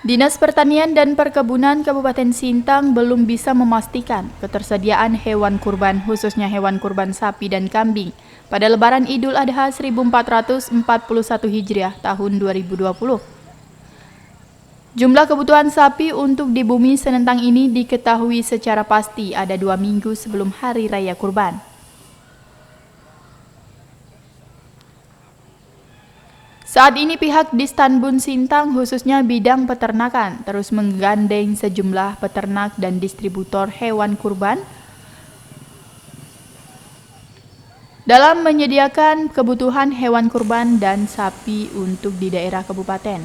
Dinas Pertanian dan Perkebunan Kabupaten Sintang belum bisa memastikan ketersediaan hewan kurban, khususnya hewan kurban sapi dan kambing, pada Lebaran Idul Adha 1441 Hijriah tahun 2020. Jumlah kebutuhan sapi untuk di bumi Senentang ini diketahui secara pasti ada 2 minggu sebelum Hari Raya Kurban. Saat ini pihak Distanbun Sintang khususnya bidang peternakan terus menggandeng sejumlah peternak dan distributor hewan kurban dalam menyediakan kebutuhan hewan kurban dan sapi untuk di daerah kabupaten.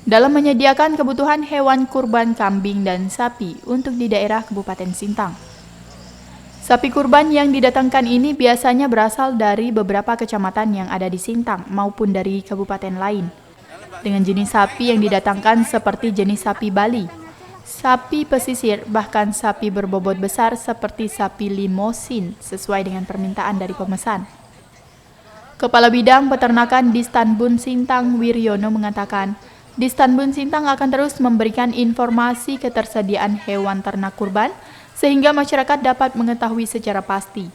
Dalam menyediakan kebutuhan hewan kurban kambing dan sapi untuk di daerah Kabupaten Sintang. Sapi kurban yang didatangkan ini biasanya berasal dari beberapa kecamatan yang ada di Sintang maupun dari kabupaten lain. Dengan jenis sapi yang didatangkan seperti jenis sapi Bali, sapi pesisir, bahkan sapi berbobot besar seperti sapi limosin sesuai dengan permintaan dari pemesan. Kepala Bidang Peternakan Distanbun Sintang Wiryono mengatakan, Distanbun Sintang akan terus memberikan informasi ketersediaan hewan ternak kurban sehingga masyarakat dapat mengetahui secara pasti.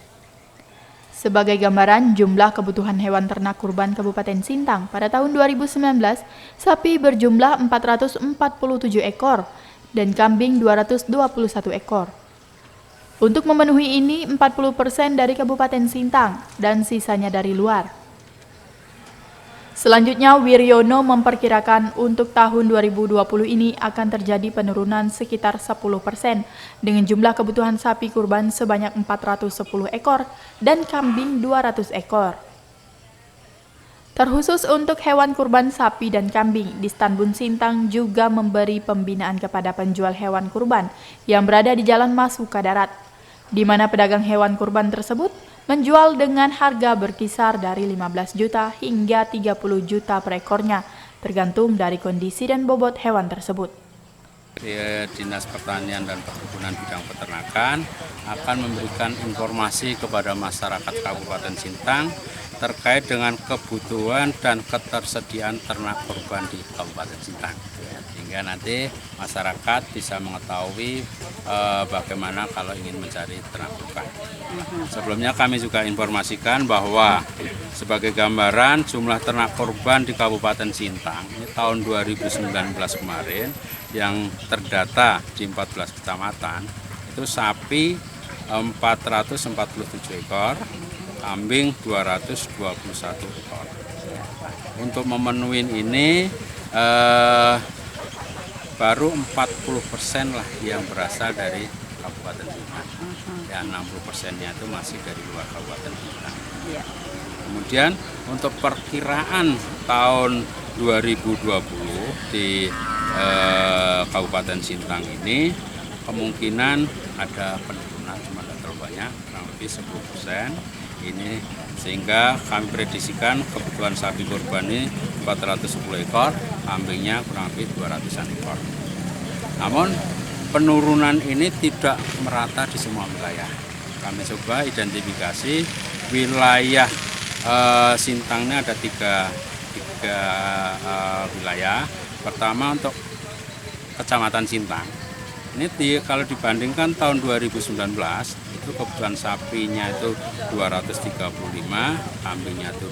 Sebagai gambaran jumlah kebutuhan hewan ternak kurban Kabupaten Sintang pada tahun 2019, sapi berjumlah 447 ekor dan kambing 221 ekor. Untuk memenuhi ini 40% dari Kabupaten Sintang dan sisanya dari luar. Selanjutnya, Wiryono memperkirakan untuk tahun 2020 ini akan terjadi penurunan sekitar 10% dengan jumlah kebutuhan sapi kurban sebanyak 410 ekor dan kambing 200 ekor. Terkhusus untuk hewan kurban sapi dan kambing, Distanbun Sintang juga memberi pembinaan kepada penjual hewan kurban yang berada di Jalan Masuk ke Darat, di mana pedagang hewan kurban tersebut menjual dengan harga berkisar dari 15 juta hingga 30 juta per ekornya, tergantung dari kondisi dan bobot hewan tersebut. Dinas Pertanian dan Perkebunan Bidang Peternakan akan memberikan informasi kepada masyarakat Kabupaten Sintang terkait dengan kebutuhan dan ketersediaan ternak kurban di Kabupaten Sintang. Sehingga nanti masyarakat bisa mengetahui bagaimana kalau ingin mencari ternak kurban. Sebelumnya kami juga informasikan bahwa sebagai gambaran jumlah ternak kurban di Kabupaten Sintang ini tahun 2019 kemarin yang terdata di 14 kecamatan itu sapi 447 ekor, kambing 221 ekor. Untuk memenuhi ini baru 40% lah yang berasal dari Kabupaten Sintang. Ya 60%-nya itu masih dari luar Kabupaten Sintang. Kemudian untuk perkiraan tahun 2020 di Kabupaten Sintang ini kemungkinan ada penurunan, cuma tidak terlalu banyak, kurang lebih 10% ini, sehingga kami prediksikan kebutuhan sapi kurban ini 410 ekor, kambingnya kurang lebih 200-an ekor. Namun penurunan ini tidak merata di semua wilayah. Kami coba identifikasi wilayah Sintangnya ada tiga wilayah. Pertama untuk Kecamatan Sintang. Ini kalau dibandingkan tahun 2019 itu kebutuhan sapinya itu 235, kambingnya itu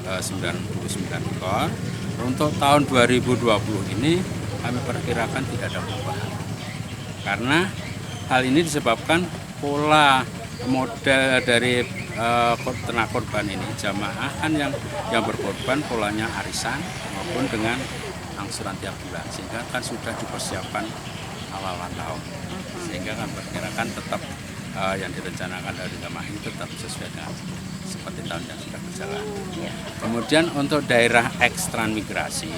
99 ekor. Untuk tahun 2020 ini kami perkirakan tidak ada perubahan. Karena hal ini disebabkan pola model dari ternak kurban ini, jamaah kan yang berkorban polanya arisan maupun dengan angsuran tiap bulan, sehingga kan sudah dipersiapkan awal tahun, sehingga kan perkirakan tetap yang direncanakan dari jamaah ini tetap sesuai dengan seperti tahun yang sudah berjalan. Kemudian untuk daerah ekstransmigrasi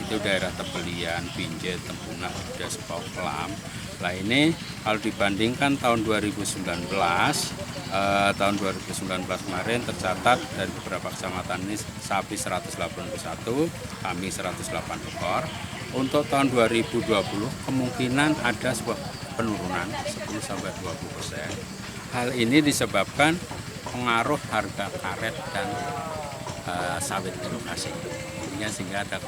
itu daerah Tebelian, Binjai, Tempunah, Sepau, Kelam. Nah ini kalau dibandingkan tahun 2019 kemarin tercatat dari beberapa kecamatan ini sapi 181, kambing 108 ekor. Untuk tahun 2020 kemungkinan ada sebuah penurunan 10-20%. Hal ini disebabkan pengaruh harga karet dan sawit di lokasi. Sehingga ada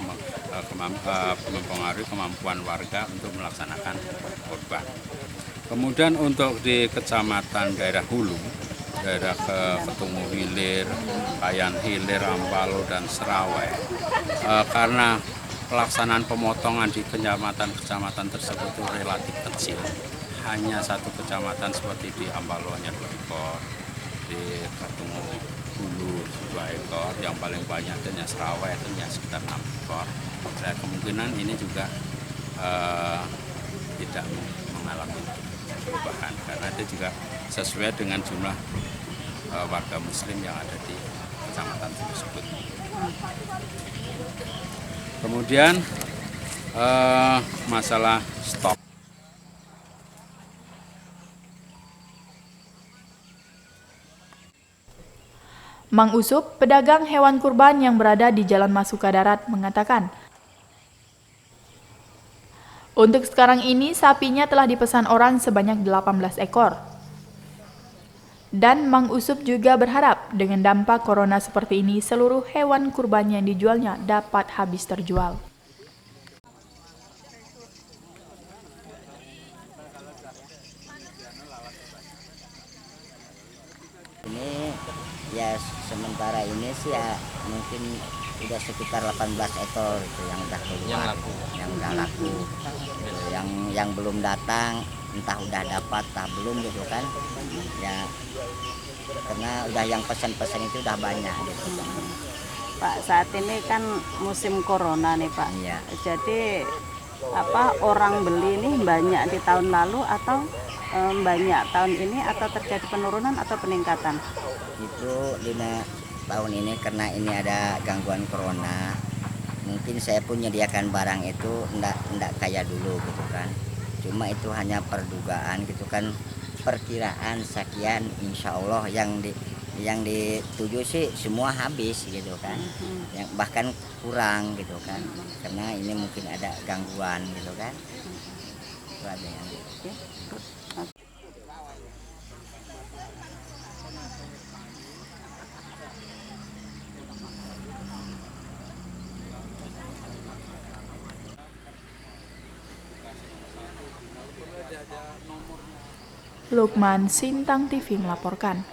mempengaruhi kemampuan warga untuk melaksanakan kurban. Kemudian untuk di kecamatan daerah Hulu, daerah Ketungu Hilir, Kayan Hilir, Ampalo, dan Serawai, karena pelaksanaan pemotongan di kecamatan tersebut itu relatif kecil, hanya satu kecamatan seperti di Ampalo hanya 2 ekor, di Ketungu Hulu 2 ekor, yang paling banyak hanya Serawai itu hanya sekitar 6 ekor. Nah, kemungkinan ini juga tidak mengalami perubahan karena itu juga sesuai dengan jumlah warga muslim yang ada di kecamatan tersebut. Kemudian masalah stok. Mang Usup, pedagang hewan kurban yang berada di Jalan Masuka Darat, mengatakan, untuk sekarang ini sapinya telah dipesan orang sebanyak 18 ekor. Dan Mang Usup juga berharap dengan dampak corona seperti ini seluruh hewan kurban yang dijualnya dapat habis terjual. Ini ya sementara ini sih ya mungkin udah sekitar 18 ekor itu yang udah keluar, yang udah laku. Yang belum datang entah udah dapat entah belum gitu kan. Ya karena udah yang pesan-pesan itu udah banyak gitu. Pak, saat ini kan musim corona nih Pak. Iya. Jadi orang beli ini banyak di tahun lalu atau banyak tahun ini atau terjadi penurunan atau peningkatan? Itu 5 tahun ini karena ini ada gangguan corona. Mungkin saya pun menyediakan barang itu enggak kayak dulu gitu kan. Cuma itu hanya perdugaan gitu kan. Perkiraan sekian, insya Allah yang dituju sih semua habis gitu kan, yang bahkan kurang gitu kan, karena ini mungkin ada gangguan gitu kan. Itu ada yang Lukman, Sintang TV melaporkan.